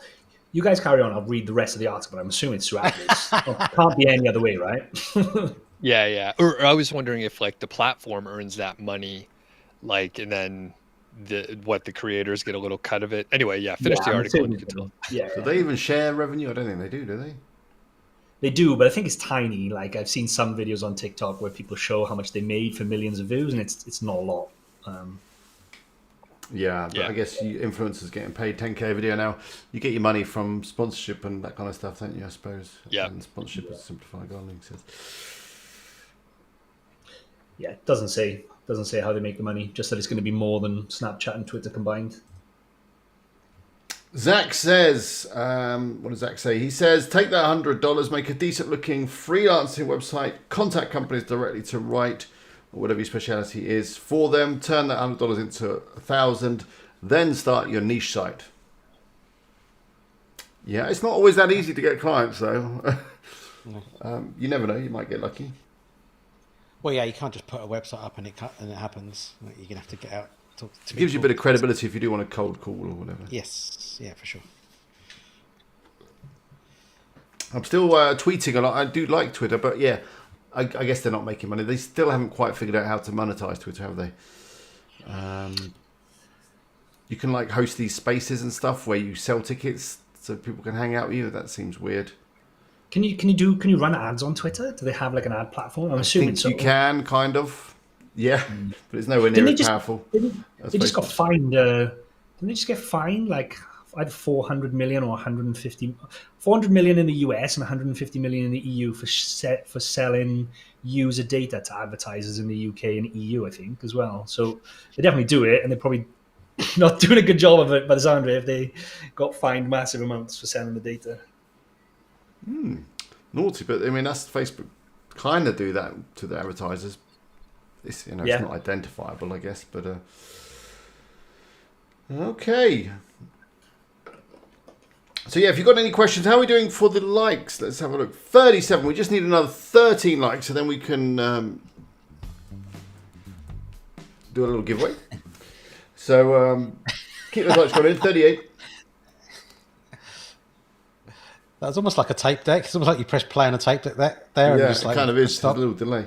you guys carry on. I'll read the rest of the article, but I'm assuming it's through adverts. Can't be any other way, right? Yeah. Or I was wondering if like the platform earns that money, like, and then the creators get a little cut of it. Anyway, finish the article and you can tell. Yeah. Do they even share revenue? I don't think they do they? They do, but I think it's tiny. Like I've seen some videos on TikTok where people show how much they made for millions of views, and it's not a lot. But I guess influencers getting paid 10k a video now. You get your money from sponsorship and that kind of stuff, don't you? I suppose. Yeah. And sponsorship is simplified gardening. So. Yeah, it doesn't say how they make the money. Just that it's going to be more than Snapchat and Twitter combined. Zach says, what does Zach say? He says, take that $100, make a decent looking freelancing website, contact companies directly to write or whatever your speciality is for them, turn that $100 into $1,000, then start your niche site. Yeah, it's not always that easy to get clients though. You never know, you might get lucky. Well, yeah, you can't just put a website up and it happens. You're going to have to get out. It gives you a bit of credibility if you do want a cold call or whatever. Yes, yeah, for sure. I'm still tweeting a lot. I do like Twitter, but yeah, I guess they're not making money. They still haven't quite figured out how to monetize Twitter, have they? You can like host these spaces and stuff where you sell tickets so people can hang out with you. That seems weird. Can you run ads on Twitter? Do they have like an ad platform? I'm assuming so. You can kind of. Yeah, but it's nowhere near as powerful. They just got fined. Didn't they just get fined like either 400 million or 400 million in the US and 150 million in the EU for selling user data to advertisers in the UK and EU, I think, as well. So they definitely do it, and they're probably not doing a good job of it by the sound of it if they got fined massive amounts for selling the data. Naughty, but I mean, that's Facebook kind of do that to the advertisers. It's, it's not identifiable, I guess, but okay. So yeah, if you've got any questions, how are we doing for the likes? Let's have a look. 37. We just need another 13 likes, so then we can do a little giveaway. So keep those likes going in. 38. That's almost like a tape deck. It's almost like you press play on a tape deck there. And Yeah, just it like, kind of is. stop. A little delay.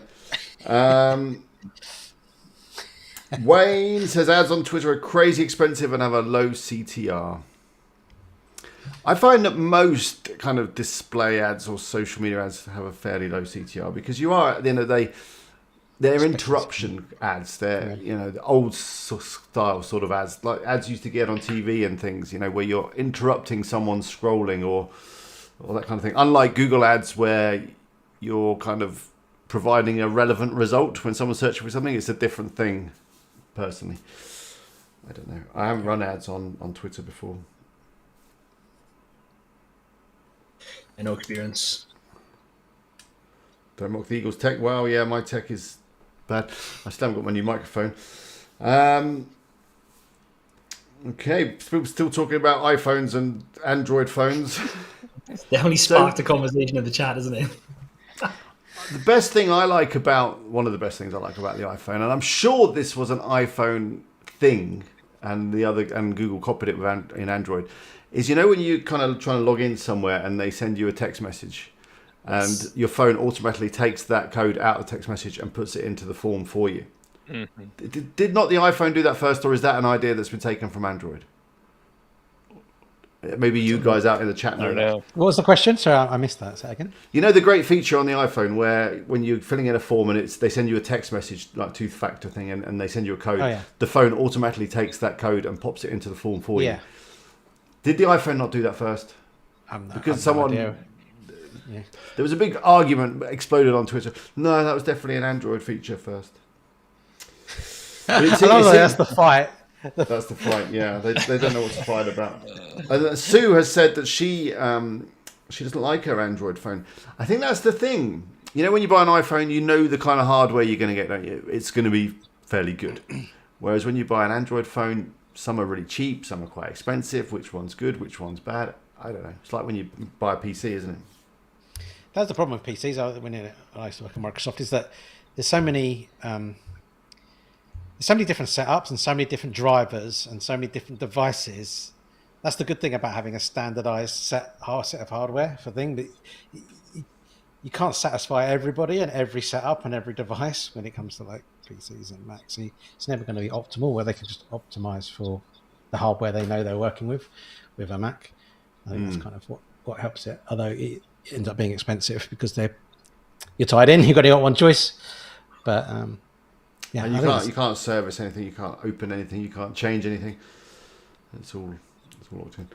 Wayne says ads on Twitter are crazy expensive and have a low CTR. I find that most kind of display ads or social media ads have a fairly low CTR because you are, at the end of the day, they're interruption ads. They're, the old style sort of ads, like ads used to get on TV and things, where you're interrupting someone scrolling or that kind of thing. Unlike Google ads where you're kind of providing a relevant result when someone's searching for something, it's a different thing, personally. I don't know. I haven't run ads on Twitter before. No experience. Don't mock the Eagles' tech. Well, yeah, my tech is bad. I still haven't got my new microphone. Okay, people still talking about iPhones and Android phones. It's definitely sparked a conversation in the chat, isn't it? The best thing I like about, one of the best things I like about the iPhone, and I'm sure this was an iPhone thing, and Google copied it in Android, is when you kind of trying to log in somewhere and they send you a text message, and your phone automatically takes that code out of the text message and puts it into the form for you. Mm-hmm. Did not the iPhone do that first, or is that an idea that's been taken from Android? Maybe you guys out in the chat know that. What was the question? Sorry, I missed that. Say that again. The great feature on the iPhone where when you're filling in a form and they send you a text message, like two-factor thing, and they send you a code, the phone automatically takes that code and pops it into the form for you. Did the iPhone not do that first? Because someone... there was a big argument exploded on Twitter. No, that was definitely an Android feature first. That's the fight. That's the fight, yeah. They don't know what to fight about. And Sue has said that she doesn't like her Android phone. I think that's the thing. When you buy an iPhone, the kind of hardware you're going to get, don't you? It's going to be fairly good. Whereas when you buy an Android phone, some are really cheap, some are quite expensive. Which one's good, which one's bad? I don't know. It's like when you buy a PC, isn't it? That's the problem with PCs. When I used to work at Microsoft, is that there's so many different setups and so many different drivers and so many different devices. That's the good thing about having a standardized set of hardware for things. But you can't satisfy everybody and every setup and every device when it comes to like PCs and Macs. It's never going to be optimal where they can just optimize for the hardware they know they're working with a Mac. I think that's kind of what helps it. Although it ends up being expensive because you're tied in. You've got one choice, but and you can't service anything. You can't open anything. You can't change anything. It's all locked in.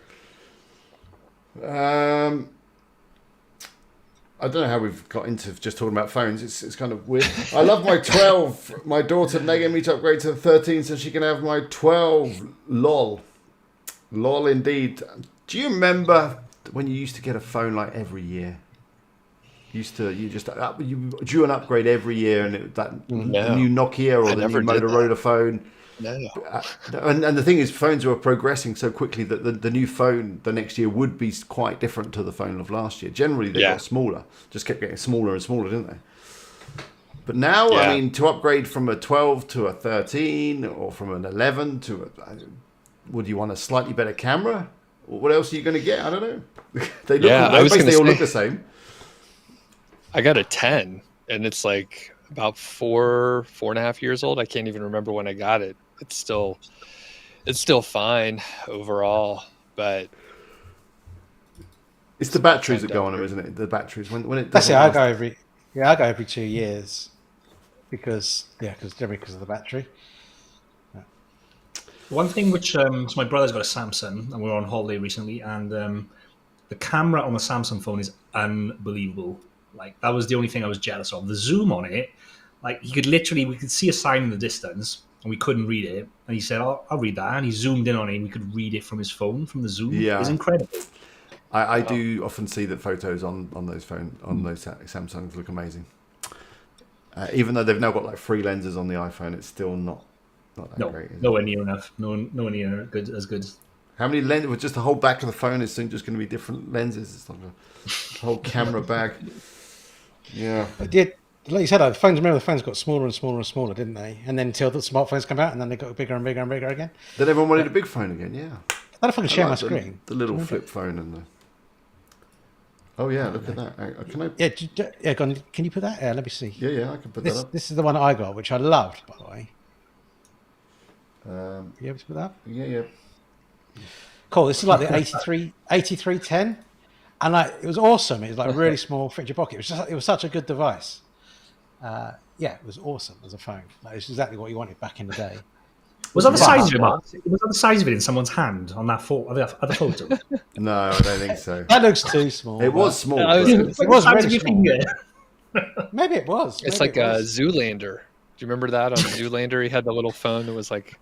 I don't know how we've got into just talking about phones. It's kind of weird. I love my 12. My daughter nagging me to upgrade to the 13 so she can have my 12. Lol indeed. Do you remember when you used to get a phone like every year? You drew an upgrade every year, and the new Nokia or the new Motorola phone. No. And the thing is, phones were progressing so quickly that the new phone the next year would be quite different to the phone of last year. Generally, they got smaller, just kept getting smaller and smaller, didn't they? But now, I mean, to upgrade from a 12 to a 13 or from an 11 to would you want a slightly better camera? What else are you going to get? I don't know. They all look the same. I got a 10, and it's like about 4.5 years old. I can't even remember when I got it. It's still fine overall, but it's the batteries that go on them, isn't it? The batteries when it. That's it. I go every 2 years because of the battery. One thing which so my brother's got a Samsung, and we were on holiday recently, and the camera on the Samsung phone is unbelievable. Like that was the only thing I was jealous of. The zoom on it, like we could see a sign in the distance, and we couldn't read it. And he said, I'll read that," and he zoomed in on it, and we could read it from his phone from the zoom. Yeah, it's incredible. I do often see that photos on those Samsungs look amazing. Even though they've now got like 3 lenses on the iPhone, it's still not that great. Nowhere near enough. Nowhere near as good. How many lenses? With just the whole back of the phone is soon just going to be different lenses. It's like a whole camera bag. Yeah. Like you said, the phones got smaller and smaller and smaller, didn't they? And then until the smartphones come out, and then they got bigger and bigger and bigger again. Then everyone wanted a big phone again. Yeah. I don't know if I can share my screen. The little flip phone and the. Oh yeah, look at that. Can I? Yeah. Go on. Can you put that? Let me see. Yeah, I can put that up. This is the one I got, which I loved, by the way. You able to put that? Yeah. Cool. This is like the 8310, and like it was awesome. It was like really small, fit in your pocket. It was such a good device. It was awesome as a phone. Like, it's exactly what you wanted back in the day. Was that the size of it, Mark? Was that the size of it in someone's hand on that other photo? No, I don't think so. That looks too small. It was small. It was really small. Maybe it was. It's like a Zoolander. Do you remember that on Zoolander? He had the little phone that was like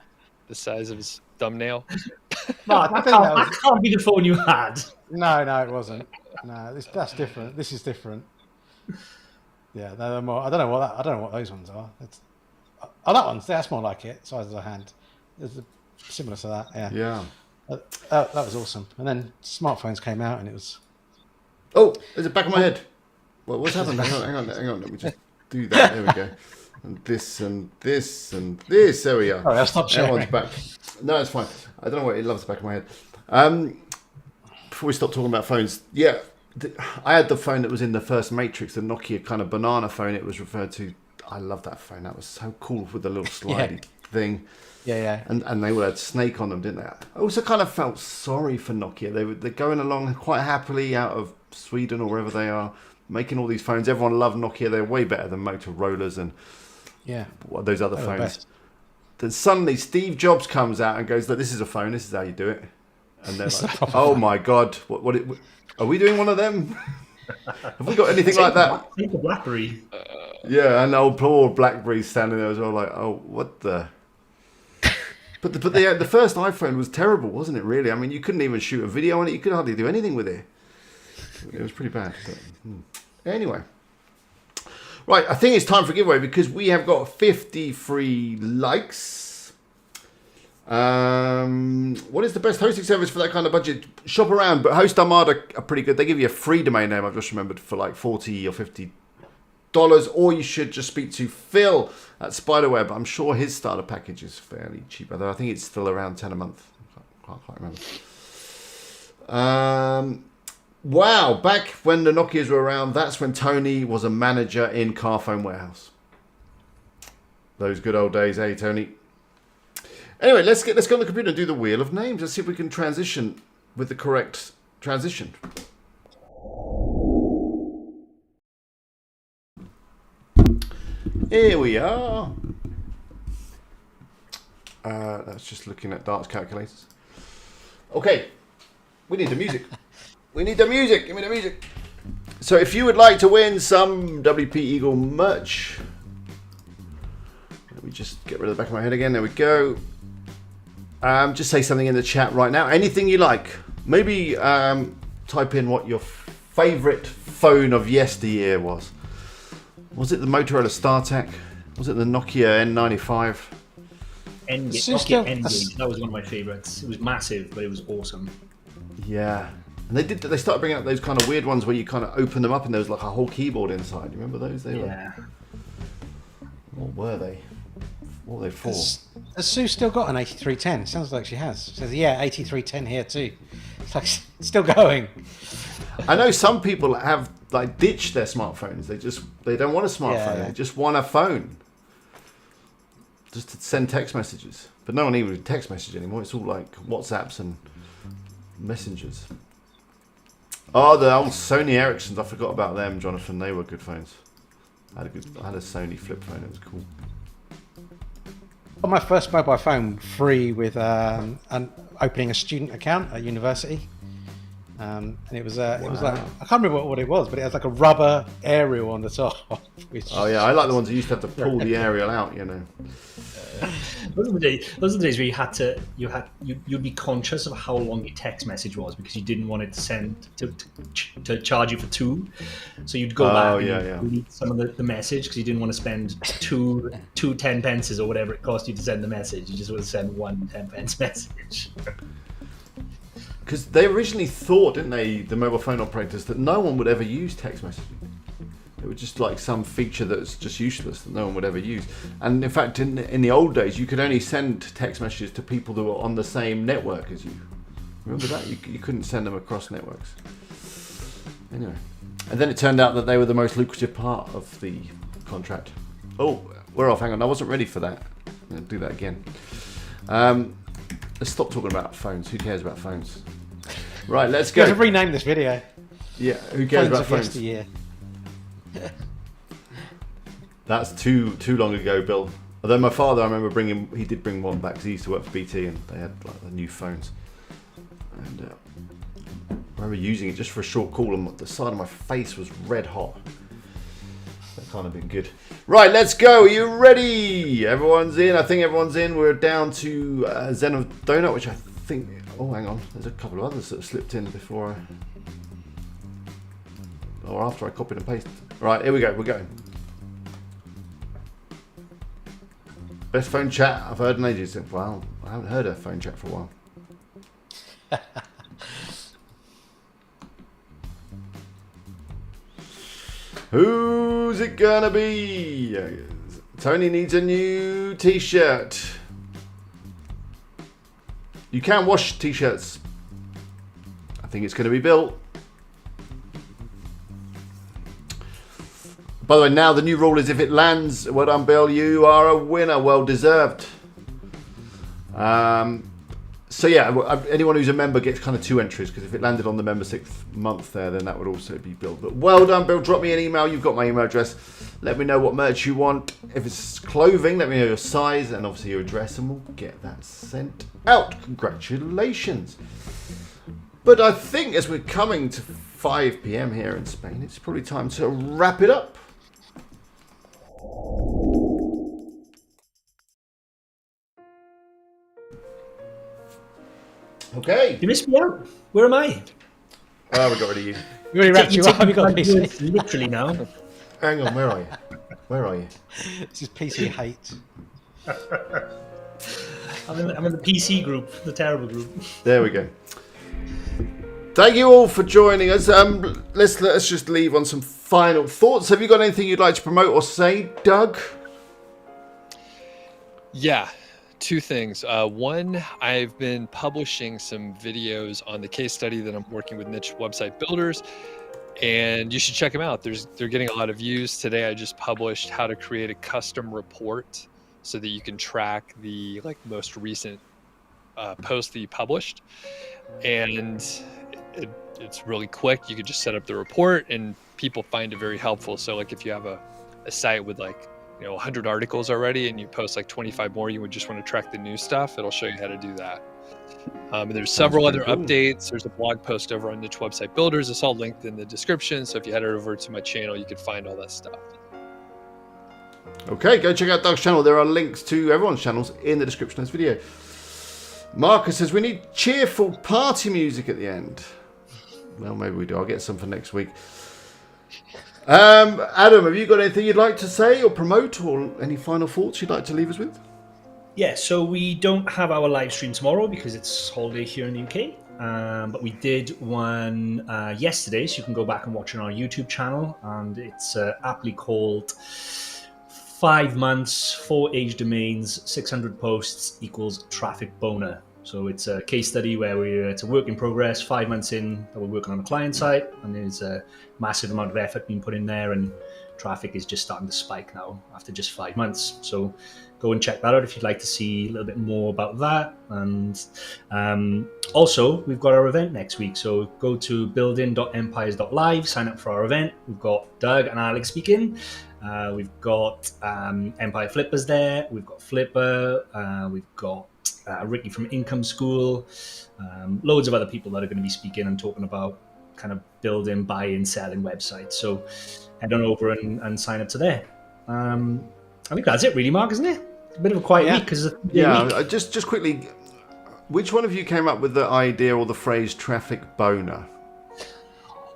the size of his thumbnail. Mark, that can't be the phone you had. No, it wasn't. No, that's different. This is different. Yeah, they're more. I don't know what those ones are. That's more like it. Size of a hand. It's similar to that. Yeah. Yeah. That was awesome. And then smartphones came out, and it was. Oh, there's a back of my head. What's happened? Hang on. Let me just do that. There we go. And this and this and this. There we are. Sorry, I'll stop sharing. Everyone's back. No, it's fine. I don't know what it loves the back of my head. Before we stop talking about phones, I had the phone that was in the first Matrix, the Nokia kind of banana phone it was referred to. I love that phone. That was so cool with the little slidey thing. Yeah. And they all had Snake on them, didn't they? I also kind of felt sorry for Nokia. They're going along quite happily out of Sweden or wherever they are, making all these phones. Everyone loved Nokia. They're way better than Motorola's and those other phones. Then suddenly Steve Jobs comes out and goes, "Look, this is a phone. This is how you do it." And they're like, "Oh my God, what are we doing one of them? Have we got anything like that?" Take a BlackBerry. Yeah, and old poor BlackBerry standing there as well, like, "Oh, what the." But the first iPhone was terrible, wasn't it? Really, I mean, you couldn't even shoot a video on it. You could hardly do anything with it. It was pretty bad. But, anyway, right. I think it's time for a giveaway because we have got 50 free likes. What is the best hosting service for that kind of budget? Shop around, but Host Armada are pretty good. They give you a free domain name. I've just remembered for like $40 or $50. Or you should just speak to Phil at Spiderweb. I'm sure his starter package is fairly cheap, although I think it's still around 10 a month. I can't remember. Wow, back when the Nokias were around, that's when Tony was a manager in Carphone Warehouse. Those good old days, eh, Tony? Anyway, let's go on the computer and do the wheel of names. Let's see if we can transition with the correct transition. Here we are. That's just looking at darts calculators. Okay, we need the music. We need the music. Give me the music. So if you would like to win some WP Eagle merch, let me just get rid of the back of my head again. There we go. Just say something in the chat right now. Anything you like. Maybe type in what your favourite phone of yesteryear was. Was it the Motorola StarTAC? Was it the Nokia N95? Nokia N-Gage. That was one of my favourites. It was massive, but it was awesome. Yeah. And they started bringing out those kind of weird ones where you kind of open them up and there was like a whole keyboard inside. You remember those? What were they? What were they for? Has Sue still got an 8310? Sounds like she has. She says, 8310 here too. It's like it's still going. I know some people have like ditched their smartphones. They don't want a smartphone. They just want a phone. Just to send text messages. But no one even text message anymore. It's all like WhatsApps and messengers. Oh, the old Sony Ericssons. I forgot about them, Jonathan. They were good phones. I had a Sony flip phone. It was cool. on my first mobile phone free with opening a student account at university. And it was like, I can't remember what it was, but it has like a rubber aerial on the top. Oh yeah, I like the ones that used to have to pull the aerial out, you know. Those are the days where you'd be conscious of how long your text message was because you didn't want it to send to charge you for 2, so you'd go back and delete some of the message because you didn't want to spend two 10 pences or whatever it cost you to send the message. You just want to send one 10 pence message. Because they originally thought, didn't they, the mobile phone operators, that no one would ever use text messaging. It was just like some feature that's just useless that no one would ever use. And in fact, in the old days, you could only send text messages to people that were on the same network as you. Remember that? You couldn't send them across networks. Anyway. And then it turned out that they were the most lucrative part of the contract. Oh, we're off. Hang on. I wasn't ready for that. I'm going to do that again. Let's stop talking about phones. Who cares about phones? Right, let's go. You have to rename this video. Yeah, who cares about phones? Yeah. That's too long ago, Bill. Although my father, I remember he did bring one back because he used to work for BT and they had like the new phones. And I remember using it just for a short call and the side of my face was red hot. That can't have been good. Right, let's go. Are you ready? Everyone's in. I think everyone's in. We're down to Zen of Donut, which I think... Oh, hang on. There's a couple of others that have slipped in before or after I copied and pasted. Right, here we go. We're going. Best phone chat I've heard in ages. Wow, I haven't heard a phone chat for a while. Who's it gonna be? Tony needs a new t-shirt. You can wash t-shirts. I think it's gonna be Bill. By the way, now the new rule is if it lands, well done, Bill, you are a winner. Well deserved. So yeah, anyone who's a member gets kind of 2 entries because if it landed on the member 6th month there, then that would also be Bill. But well done, Bill. Drop me an email. You've got my email address. Let me know what merch you want. If it's clothing, let me know your size and obviously your address and we'll get that sent out. Congratulations. But I think as we're coming to 5 p.m. here in Spain, it's probably time to wrap it up. Okay. You missed me out. Where am I? Oh, we got rid of you. We already wrapped you up. We got PC. Literally now. Hang on, where are you? Where are you? This is PC hate. I'm in the PC group, the terrible group. There we go. Thank you all for joining us. Let's just leave on some final thoughts. Have you got anything you'd like to promote or say, Doug? Yeah. 2 things. One, I've been publishing some videos on the case study that I'm working with niche website builders, and you should check them out. They're getting a lot of views. Today I just published how to create a custom report so that you can track the most recent post that you published, and it's really quick. You can just set up the report and people find it very helpful. So if you have a site with 100 articles already and you post 25 more, you would just want to track the new stuff, it'll show you how to do that. And there's several other updates. There's a blog post over on Niche Website Builders. It's all linked in the description, so if you head over to my channel, you can find all that stuff. Okay, go check out Doug's channel. There are links to everyone's channels in the description of this video. Marcus says we need cheerful party music at the end. Well, maybe we do. I'll get some for next week. Adam, have you got anything you'd like to say or promote or any final thoughts you'd like to leave us with? Yeah, so we don't have our live stream tomorrow because it's holiday here in the UK. But we did one yesterday, so you can go back and watch it on our YouTube channel. And it's aptly called 5 months, 4 age domains, 600 posts equals traffic boner. So it's a case study where it's a work in progress, 5 months in that we're working on a client site, and there's a massive amount of effort being put in there, and traffic is just starting to spike now after just 5 months. So go and check that out if you'd like to see a little bit more about that. And also, we've got our event next week. So go to building.empires.live, sign up for our event. We've got Doug and Alex speaking. We've got Empire Flippers there. We've got Flipper. We've got Ricky from Income School. Loads of other people that are going to be speaking and talking about kind of building, buying, selling websites. So head on over and sign up to there. I think that's it, really, Mark, isn't it? A bit of a quiet week because Just quickly, which one of you came up with the idea or the phrase "traffic boner"?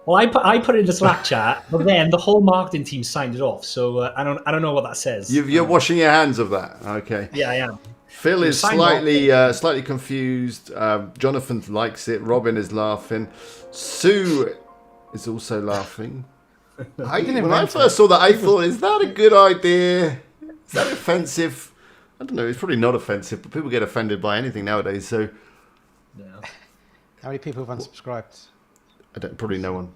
Well, I put it in the Slack chat, but then the whole marketing team signed it off. So I don't know what that says. You're washing your hands of that, okay? Yeah, I am. Phil is slightly confused. Jonathan likes it. Robin is laughing. Sue is also laughing. When I first saw that, I thought, is that a good idea? Is that offensive? I don't know. It's probably not offensive, but people get offended by anything nowadays. So, how many people have unsubscribed? Probably no one.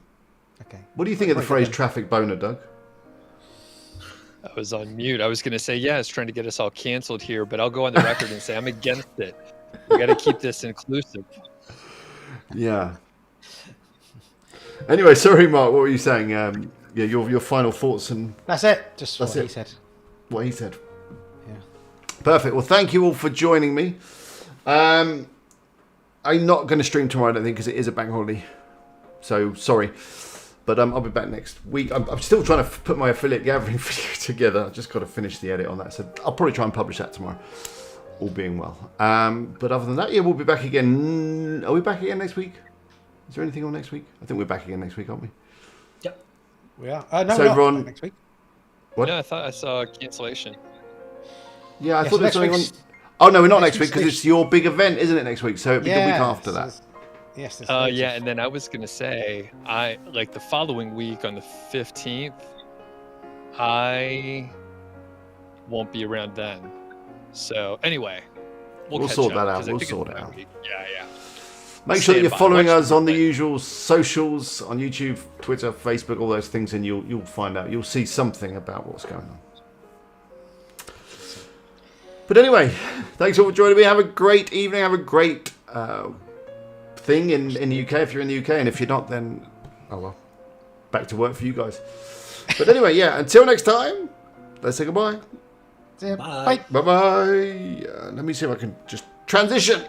Okay. What do you think of the phrase "traffic boner," Doug? I was on mute. I was going to say, it's trying to get us all canceled here, but I'll go on the record and say I'm against it. We got to keep this inclusive. Yeah. Anyway, sorry, Mark. What were you saying? Your final thoughts and that's it. Just what he said. What he said. Yeah. Perfect. Well, thank you all for joining me. I'm not going to stream tomorrow, I don't think, because it is a bank holiday. So sorry. But I'll be back next week. I'm still trying to put my affiliate gathering video together. I've just got to finish the edit on that. So I'll probably try and publish that tomorrow, all being well. But other than that, we'll be back again. Are we back again next week? Is there anything on next week? I think we're back again next week, aren't we? Yep. We are. No, so we're not next week. What? Yeah, I thought I saw a cancellation. Yeah, I thought there was something on. Oh, no, we're not next week because it's your big event, isn't it, next week? So it'll be the week after that. Yes. And then I was gonna say, the following week on the 15th, I won't be around then. So anyway, we'll sort that out. We'll sort it out. Yeah. Make sure that you're following us on the usual socials on YouTube, Twitter, Facebook, all those things, and you'll find out. You'll see something about what's going on. But anyway, thanks all for joining me. Have a great evening. Have a great thing in the UK if you're in the UK, and if you're not, then back to work for you guys. But anyway, until next time, let's say goodbye. Bye. Bye. Let me see if I can just transition.